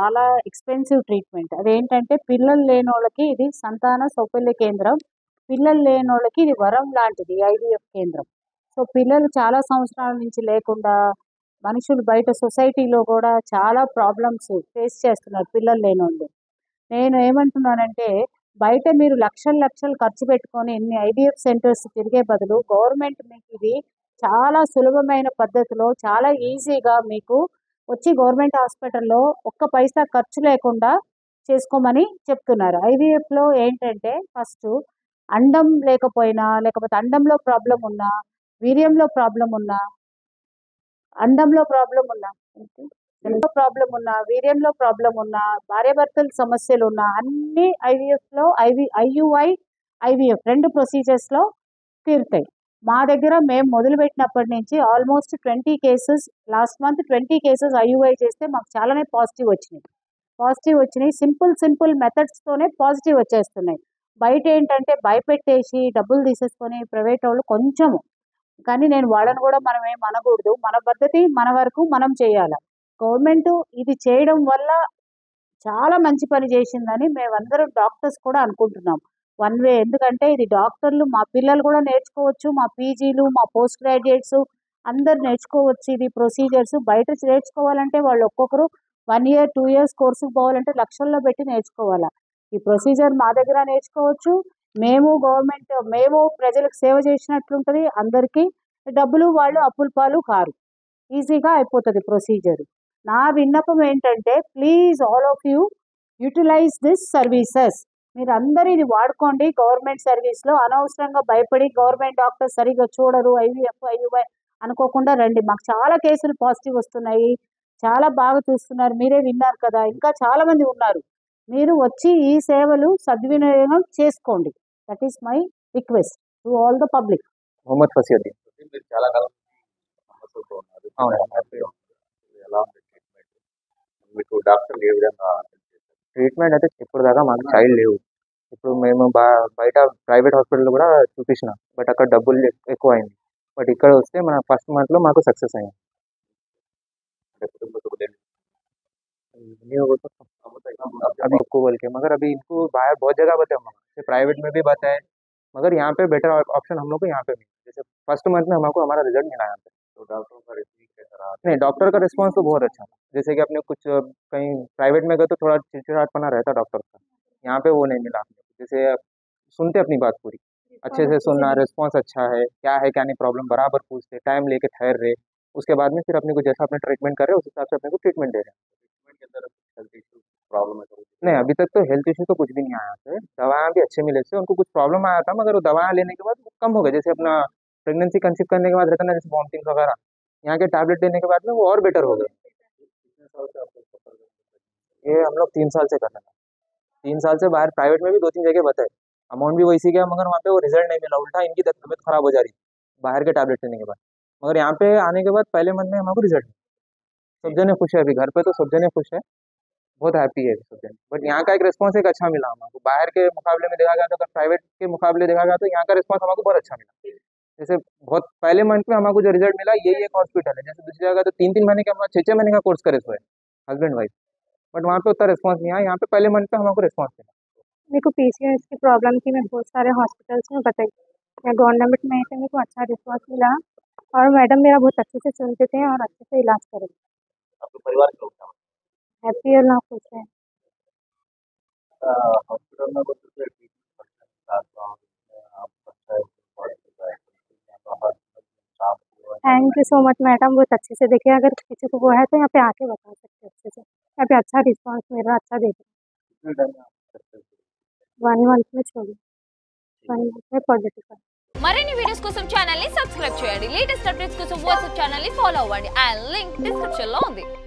చాలా expensive treatment. అదేంటంటే పిల్లలు లేనోళ్ళకి ఇది సంతాన సౌకల్య కేంద్రం. పిల్లలు లేనోళ్ళకి ఇది వరం లాంటిది ఐవీఎఫ్ కేంద్రం. సో, పిల్లలు చాలా సంవత్సరాల నుంచి లేకుండా మనుషులు బయట సొసైటీలో కూడా చాలా ప్రాబ్లమ్స్ ఫేస్ చేస్తున్నారు పిల్లలు లేనోళ్ళు. నేను ఏమంటున్నానంటే బయట మీరు లక్షలు లక్షలు ఖర్చు పెట్టుకొని ఇన్ని ఐవీఎఫ్ సెంటర్స్ తిరిగే బదులు గవర్నమెంట్ మీకు ఇది చాలా సులభమైన పద్ధతిలో చాలా ఈజీగా మీకు వచ్చి గవర్నమెంట్ హాస్పిటల్‌లో ఒక్క పైసా ఖర్చు లేకుండా చేసుకోమని చెప్తున్నారు. ఐవీఎఫ్‌లో ఏంటంటే ఫస్టు అండం లేకపోయినా, లేకపోతే అండంలో ప్రాబ్లమ్ ఉన్నా, వీర్యంలో ప్రాబ్లమ్ ఉన్నా, అండంలో ప్రాబ్లమ్ ఉన్నా, సెల్లో ప్రాబ్లమ్ ఉన్నా, వీర్యంలో ప్రాబ్లమ్ ఉన్నా, భార్యాభర్తల సమస్యలున్నా అన్నీ ఐయుఐ, ఐవీఎఫ్ 2 ప్రొసీజర్స్‌లో తీరుతాయి. మా దగ్గర మేము మొదలుపెట్టినప్పటి నుంచి almost 20 cases last month 20 cases IUI చేస్తే మాకు చాలానే పాజిటివ్ వచ్చినాయి. సింపుల్ మెథడ్స్‌తోనే పాజిటివ్ వచ్చేస్తున్నాయి. బయట ఏంటంటే భయపెట్టేసి డబ్బులు తీసేసుకొని ప్రైవేట్ వాళ్ళు కొంచెము కానీ నేను వాళ్ళని కూడా మనం ఏం అనకూడదు. మన పద్ధతి మన వరకు మనం చేయాల. గవర్నమెంట్ ఇది చేయడం వల్ల చాలా మంచి పని చేసిందని మేమందరం డాక్టర్స్ కూడా అనుకుంటున్నాం. వన్ వే ఎందుకంటే ఇది డాక్టర్లు మా పిల్లలు కూడా నేర్చుకోవచ్చు. మా పీజీలు, మా పోస్ట్ గ్రాడ్యుయేట్స్ అందరూ నేర్చుకోవచ్చు ఇది ప్రొసీజర్స్. బయట నేర్చుకోవాలంటే వాళ్ళు ఒక్కొక్కరు 1 ఇయర్, 2 ఇయర్స్ కోర్సుకు పోవాలంటే లక్షల్లో పెట్టి నేర్చుకోవాలా. ఈ ప్రొసీజర్ మా దగ్గర నేర్చుకోవచ్చు. మేము ప్రజలకు సేవ చేసినట్లుంటది. అందరికీ డబ్బులు వాళ్ళు అప్పుల పాలు కారు. ఈజీగా అయిపోతది ప్రొసీజర్. నా విన్నపం ఏంటంటే please all of you utilize this services. మీరందరూ ఇది వాడుకోండి గవర్నమెంట్ సర్వీస్‌లో. అనవసరంగా భయపడి గవర్నమెంట్ డాక్టర్ సరిగ్గా చూడరు ఐవీఎఫ్, ఐయుఐ అనుకోకుండా రండి. మాకు చాలా కేసులు పాజిటివ్ వస్తున్నాయి. చాలా బాగా చూస్తున్నారు. మీరే విన్నారు కదా! ఇంకా చాలామంది ఉన్నారు. మీరు వచ్చి ఈ సేవలు సద్వినియోగం చేసుకోండి. That is my request to all the public. Mohammed Fasiuddin. మీరు చాలా కాలం సమస్యలతో ఉన్నారు. అవునండి. ఎలా ఉంది ట్రీట్మెంట్? మీకు డాక్టర్లు ఏ విధంగా ట్రీట్మెంట్ అయితే ఇప్పటిదాకా మాకు చైల్డ్ లేవు. ఇప్పుడు మేము బయట ప్రైవేట్ హాస్పిటల్ కూడా చూపించిన బట్ అక్కడ డబ్బులు ఎక్కువ అయింది. బట్ ఇక్కడ వస్తే మన ఫస్ట్ మంత్లో మాకు సక్సెస్ అయింది. कुटुंब को देने नहीं होगा तो अभी आपको बोल के मगर अभी इनको बाहर बहुत जगह बताए जैसे प्राइवेट में भी बताए मगर यहाँ पे बेटर ऑप्शन हम लोग को यहाँ पे मिला। जैसे फर्स्ट मंथ में हमको हमारा रिजल्ट मिला यहाँ पे। तो डॉक्टरों का रिसीव कैसा रहा? नहीं डॉक्टर का रिस्पांस तो बहुत अच्छा था। जैसे कि अपने कुछ कहीं प्राइवेट में गए तो थोड़ा चिड़चिड़ापना रहता डॉक्टर का, यहाँ पे वो नहीं मिला। जैसे सुनते अपनी बात पूरी अच्छे से सुनना, रिस्पांस अच्छा है, क्या है क्या नहीं प्रॉब्लम बराबर पूछते, टाइम लेके ठहर रहे, उसके बाद में फिर अपने को जैसा अपने ट्रीटमेंट कर रहे हैं उस हिसाब से अपने को ट्रीटमेंट दे रहे हैं। ट्रीटमेंट के अंदर हेल्थ इश्यू प्रॉब्लम है तो नहीं अभी तक तो हेल्थ इश्यू तो कुछ भी नहीं आया है। दवाएं भी अच्छे मिले थे, उनको कुछ प्रॉब्लम आया था मगर वो दवाएं लेने के बाद वो कम हो गए। जैसे अपना प्रेगनेंसी कंसीव करने के बाद रहता ना जैसे वॉमिटिंग वगैरह, यहाँ के टैबलेट लेने के बाद में वो और बेटर हो गए। कितने साल से आप इसको कर रहे हैं? ये हम लोग 3 साल से कर रहे हैं। 3 साल से बाहर प्राइवेट में भी 2-3 जगह बताए, अमाउंट भी वैसी गया मगर वहाँ पे वो रिजल्ट नहीं मिला, उल्टा इनकी तबीयत खराब हो जा रही बाहर के टैबलेट लेने के बाद। मगर यहाँ पे आने के बाद पहले मंथ में हमको रिजल्ट सब जने खुश है। अभी घर पे तो सब जने खुश है, बहुत हैप्पी है सब जने। बट यहाँ का एक रिस्पांस एक अच्छा मिला हमको। बाहर के मुकाबले में देखा गया तो अगर प्राइवेट के मुकाबले देखा गया तो यहाँ का रिस्पांस हमको बहुत अच्छा मिला। जैसे बहुत पहले मंथ में हमको जो रिजल्ट मिला यही एक हॉस्पिटल है, जैसे दूसरी जगह तो 3-3 महीने का 6-6 महीने का कोर्स करे हुए हस्बैंड वाइफ, बट वहाँ पे उतना रिस्पांस नहीं आया। यहाँ पे पहले मंथ पे हमको रिस्पांस मिला। मेरे को पीसीओएस की प्रॉब्लम थी, मैं बहुत सारे हॉस्पिटल्स में बताई, मैं गवर्नमेंट में से मेरे को अच्छा रिस्पांस मिला और मैडम मेरा बहुत अच्छे से सुनते थे और अच्छे से इलाज करे। आपके परिवार के लोग क्या हैप्पी और ना खुश है। हॉस्पिटल में बच्चों से ट्रीटमेंट आप अच्छा है thank you so much madam, बहुत अच्छे से देखिए। अगर किसी को वो है तो यहाँ पे आके बता सकते हैं अच्छे से। यहाँ पे अच्छा रिस्पांस मिल रहा, अच्छा देख रहे। 1 मंथ में छोड़ी, 1 मंथ में पॉजिटिव। మరిన్ని వీడియోస్ కోసం ఛానల్ ని సబ్స్క్రైబ్ చేయండి. లేటెస్ట్ అప్డేట్స్ కోసం వాట్సాప్ ఛానల్ ని ఫాలో అవ్వండి. ఆ లింక్ డిస్క్రిప్షన్ లో ఉంది.